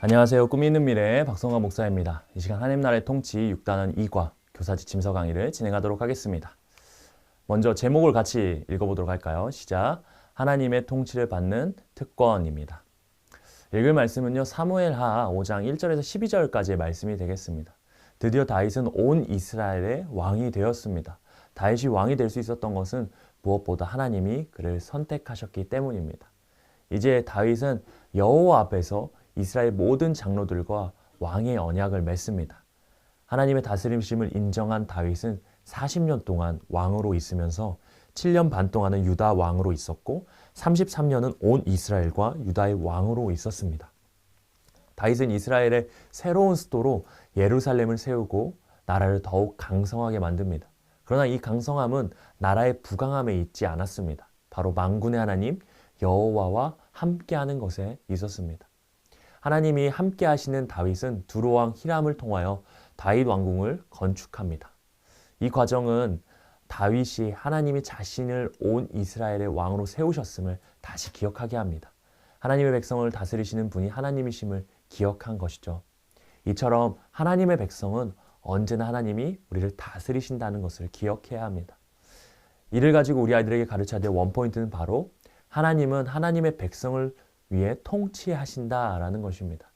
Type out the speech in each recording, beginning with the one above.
안녕하세요. 꿈이 있는 미래의 박성화 목사입니다. 이 시간 하나님 나라의 통치 6단원 2과 교사 지침서 강의를 진행하도록 하겠습니다. 먼저 제목을 같이 읽어보도록 할까요? 시작. 하나님의 통치를 받는 특권입니다. 읽을 말씀은요. 사무엘하 5장 1절에서 12절까지의 말씀이 되겠습니다. 드디어 다윗은 온 이스라엘의 왕이 되었습니다. 다윗이 왕이 될 수 있었던 것은 무엇보다 하나님이 그를 선택하셨기 때문입니다. 이제 다윗은 여호와 앞에서 이스라엘 모든 장로들과 왕의 언약을 맺습니다. 하나님의 다스림심을 인정한 다윗은 40년 동안 왕으로 있으면서 7년 반 동안은 유다 왕으로 있었고 33년은 온 이스라엘과 유다의 왕으로 있었습니다. 다윗은 이스라엘의 새로운 수도로 예루살렘을 세우고 나라를 더욱 강성하게 만듭니다. 그러나 이 강성함은 나라의 부강함에 있지 않았습니다. 바로 만군의 하나님 여호와와 함께하는 것에 있었습니다. 하나님이 함께 하시는 다윗은 두로왕 히람을 통하여 다윗 왕궁을 건축합니다. 이 과정은 다윗이 하나님이 자신을 온 이스라엘의 왕으로 세우셨음을 다시 기억하게 합니다. 하나님의 백성을 다스리시는 분이 하나님이심을 기억한 것이죠. 이처럼 하나님의 백성은 언제나 하나님이 우리를 다스리신다는 것을 기억해야 합니다. 이를 가지고 우리 아이들에게 가르쳐야 될 원포인트는 바로 하나님은 하나님의 백성을 위해 통치하신다라는 것입니다.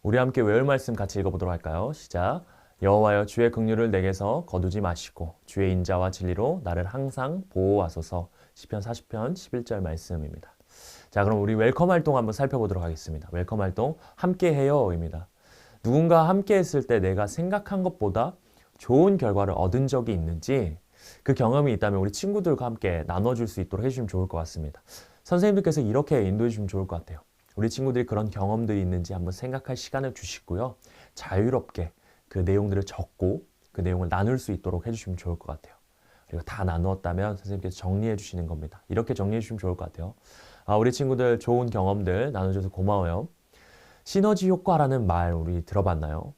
우리 함께 외울 말씀 같이 읽어보도록 할까요? 시작. 여호와여 주의 긍휼을 내게서 거두지 마시고 주의 인자와 진리로 나를 항상 보호하소서. 시편 40편 11절 말씀입니다. 자, 그럼 우리 웰컴 활동 한번 살펴보도록 하겠습니다. 웰컴 활동 함께해요입니다. 누군가 함께 했을 때 내가 생각한 것보다 좋은 결과를 얻은 적이 있는지 그 경험이 있다면 우리 친구들과 함께 나눠줄 수 있도록 해주시면 좋을 것 같습니다. 선생님들께서 이렇게 인도해 주시면 좋을 것 같아요. 우리 친구들이 그런 경험들이 있는지 한번 생각할 시간을 주시고요. 자유롭게 그 내용들을 적고 그 내용을 나눌 수 있도록 해주시면 좋을 것 같아요. 그리고 다 나누었다면 선생님께서 정리해 주시는 겁니다. 이렇게 정리해 주시면 좋을 것 같아요. 우리 친구들 좋은 경험들 나눠줘서 고마워요. 시너지 효과라는 말 우리 들어봤나요?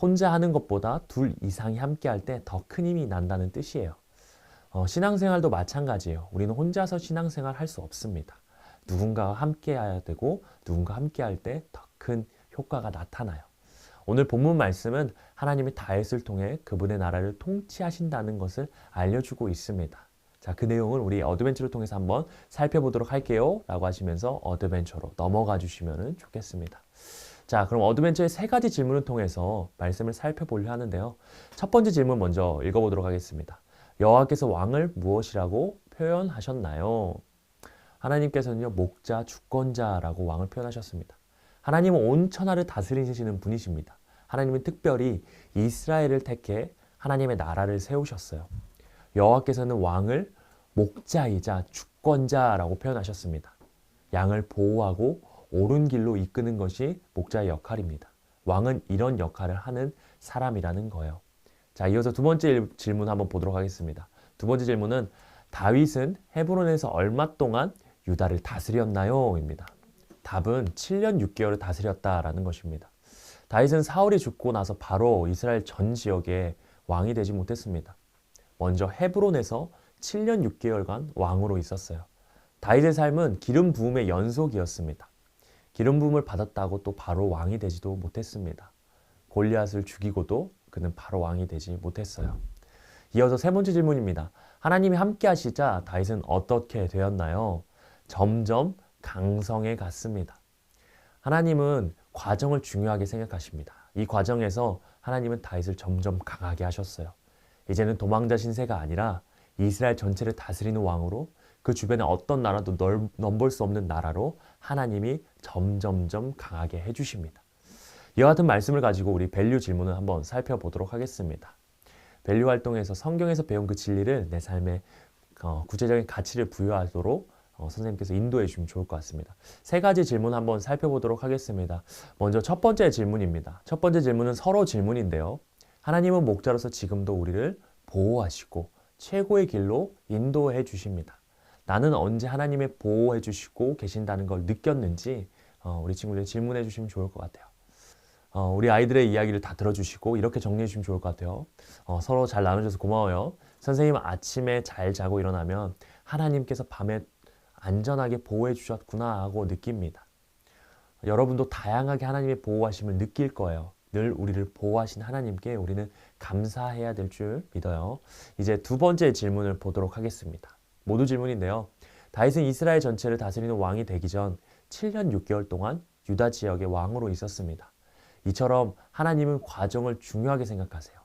혼자 하는 것보다 둘 이상이 함께 할 때 더 큰 힘이 난다는 뜻이에요. 신앙생활도 마찬가지예요. 우리는 혼자서 신앙생활 할 수 없습니다. 누군가와 함께 해야 되고 누군가 함께 할 때 더 큰 효과가 나타나요. 오늘 본문 말씀은 하나님이 다윗을 통해 그분의 나라를 통치하신다는 것을 알려주고 있습니다. 자, 그 내용을 우리 어드벤처를 통해서 한번 살펴보도록 할게요. 라고 하시면서 어드벤처로 넘어가 주시면 좋겠습니다. 자, 그럼 어드벤처의 세 가지 질문을 통해서 말씀을 살펴보려 하는데요. 첫 번째 질문 먼저 읽어보도록 하겠습니다. 여호와께서 왕을 무엇이라고 표현하셨나요? 하나님께서는요, 목자, 주권자라고 왕을 표현하셨습니다. 하나님은 온 천하를 다스리시는 분이십니다. 하나님은 특별히 이스라엘을 택해 하나님의 나라를 세우셨어요. 여호와께서는 왕을 목자이자 주권자라고 표현하셨습니다. 양을 보호하고 옳은 길로 이끄는 것이 목자의 역할입니다. 왕은 이런 역할을 하는 사람이라는 거예요. 자, 이어서 두 번째 질문 한번 보도록 하겠습니다. 두 번째 질문은 다윗은 헤브론에서 얼마 동안 유다를 다스렸나요? 입니다. 답은 7년 6개월을 다스렸다라는 것입니다. 다윗은 사울이 죽고 나서 바로 이스라엘 전 지역에 왕이 되지 못했습니다. 먼저 헤브론에서 7년 6개월간 왕으로 있었어요. 다윗의 삶은 기름 부음의 연속이었습니다. 기름 부음을 받았다고 또 바로 왕이 되지도 못했습니다. 골리앗을 죽이고도 그는 바로 왕이 되지 못했어요. 이어서 세 번째 질문입니다. 하나님이 함께 하시자 다윗은 어떻게 되었나요? 점점 강성해 갔습니다. 하나님은 과정을 중요하게 생각하십니다. 이 과정에서 하나님은 다윗을 점점 강하게 하셨어요. 이제는 도망자 신세가 아니라 이스라엘 전체를 다스리는 왕으로 그 주변에 어떤 나라도 넘볼 수 없는 나라로 하나님이 점점점 강하게 해주십니다. 이와 같은 말씀을 가지고 우리 밸류 질문을 한번 살펴보도록 하겠습니다. 밸류 활동에서 성경에서 배운 그 진리를 내 삶에 구체적인 가치를 부여하도록 선생님께서 인도해 주시면 좋을 것 같습니다. 세 가지 질문 한번 살펴보도록 하겠습니다. 먼저 첫 번째 질문입니다. 첫 번째 질문은 서로 질문인데요. 하나님은 목자로서 지금도 우리를 보호하시고 최고의 길로 인도해 주십니다. 나는 언제 하나님의 보호해 주시고 계신다는 걸 느꼈는지 우리 친구들 질문해 주시면 좋을 것 같아요. 우리 아이들의 이야기를 다 들어주시고 이렇게 정리해 주시면 좋을 것 같아요. 서로 잘 나눠줘서 고마워요. 선생님은 아침에 잘 자고 일어나면 하나님께서 밤에 안전하게 보호해 주셨구나 하고 느낍니다. 여러분도 다양하게 하나님의 보호하심을 느낄 거예요. 늘 우리를 보호하신 하나님께 우리는 감사해야 될 줄 믿어요. 이제 두 번째 질문을 보도록 하겠습니다. 모두 질문인데요. 다윗은 이스라엘 전체를 다스리는 왕이 되기 전 7년 6개월 동안 유다 지역의 왕으로 있었습니다. 이처럼 하나님은 과정을 중요하게 생각하세요.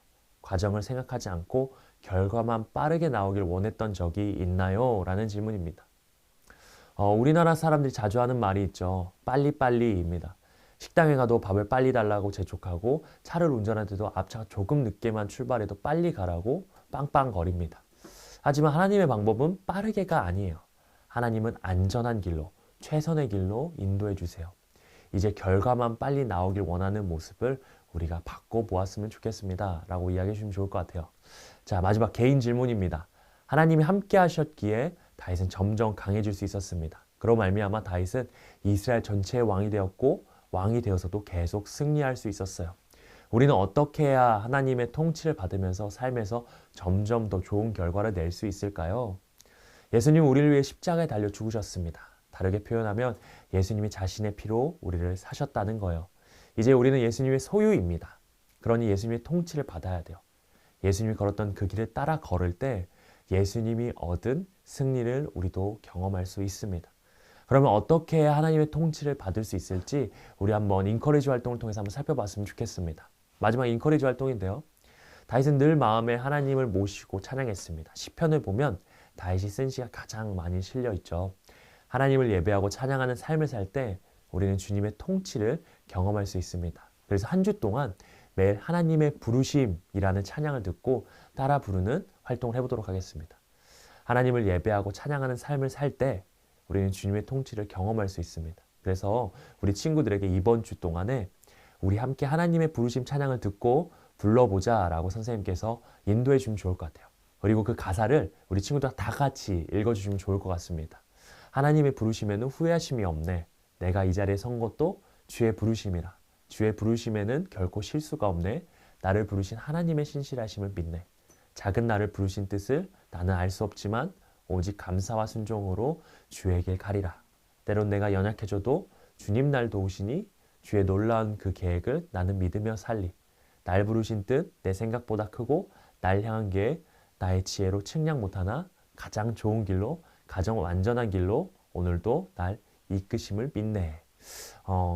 과정을 생각하지 않고 결과만 빠르게 나오길 원했던 적이 있나요? 라는 질문입니다. 우리나라 사람들이 자주 하는 말이 있죠. 빨리빨리입니다. 식당에 가도 밥을 빨리 달라고 재촉하고 차를 운전할 때도 앞차가 조금 늦게만 출발해도 빨리 가라고 빵빵거립니다. 하지만 하나님의 방법은 빠르게가 아니에요. 하나님은 안전한 길로, 최선의 길로 인도해 주세요. 이제 결과만 빨리 나오길 원하는 모습을 우리가 바꿔보았으면 좋겠습니다. 라고 이야기해 주시면 좋을 것 같아요. 자, 마지막 개인 질문입니다. 하나님이 함께 하셨기에 다윗은 점점 강해질 수 있었습니다. 그로 말미암아 다윗은 이스라엘 전체의 왕이 되었고 왕이 되어서도 계속 승리할 수 있었어요. 우리는 어떻게 해야 하나님의 통치를 받으면서 삶에서 점점 더 좋은 결과를 낼 수 있을까요? 예수님은 우리를 위해 십자가에 달려 죽으셨습니다. 다르게 표현하면 예수님이 자신의 피로 우리를 사셨다는 거예요. 이제 우리는 예수님의 소유입니다. 그러니 예수님의 통치를 받아야 돼요. 예수님이 걸었던 그 길을 따라 걸을 때 예수님이 얻은 승리를 우리도 경험할 수 있습니다. 그러면 어떻게 해야 하나님의 통치를 받을 수 있을지 우리 한번 인커리지 활동을 통해서 한번 살펴봤으면 좋겠습니다. 마지막 인커리지 활동인데요. 다윗은 늘 마음에 하나님을 모시고 찬양했습니다. 시편을 보면 다윗이 쓴 시가 가장 많이 실려 있죠. 하나님을 예배하고 찬양하는 삶을 살 때 우리는 주님의 통치를 경험할 수 있습니다. 그래서 한 주 동안 매일 하나님의 부르심이라는 찬양을 듣고 따라 부르는 활동을 해보도록 하겠습니다. 하나님을 예배하고 찬양하는 삶을 살 때 우리는 주님의 통치를 경험할 수 있습니다. 그래서 우리 친구들에게 이번 주 동안에 우리 함께 하나님의 부르심 찬양을 듣고 불러보자 라고 선생님께서 인도해 주면 좋을 것 같아요. 그리고 그 가사를 우리 친구들 다 같이 읽어주시면 좋을 것 같습니다. 하나님의 부르심에는 후회하심이 없네. 내가 이 자리에 선 것도 주의 부르심이라. 주의 부르심에는 결코 실수가 없네. 나를 부르신 하나님의 신실하심을 믿네. 작은 나를 부르신 뜻을 나는 알 수 없지만 오직 감사와 순종으로 주에게 가리라. 때론 내가 연약해져도 주님 날 도우시니 주의 놀라운 그 계획을 나는 믿으며 살리. 날 부르신 뜻 내 생각보다 크고 날 향한 계획 나의 지혜로 측량 못하나 가장 좋은 길로 가장 완전한 길로 오늘도 날 이끄심을 믿네.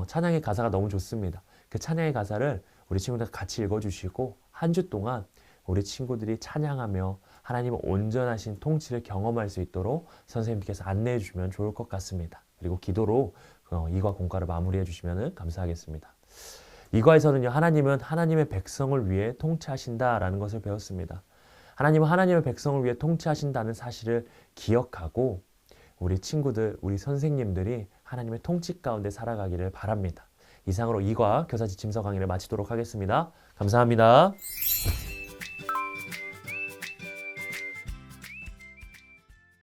찬양의 가사가 너무 좋습니다. 그 찬양의 가사를 우리 친구들 같이 읽어주시고 한 주 동안 우리 친구들이 찬양하며 하나님의 온전하신 통치를 경험할 수 있도록 선생님께서 안내해 주시면 좋을 것 같습니다. 그리고 기도로 이과 공과를 마무리해 주시면 감사하겠습니다. 이과에서는요, 하나님은 하나님의 백성을 위해 통치하신다라는 것을 배웠습니다. 하나님은 하나님의 백성을 위해 통치하신다는 사실을 기억하고 우리 친구들, 우리 선생님들이 하나님의 통치 가운데 살아가기를 바랍니다. 이상으로 이과 교사 지침서 강의를 마치도록 하겠습니다. 감사합니다.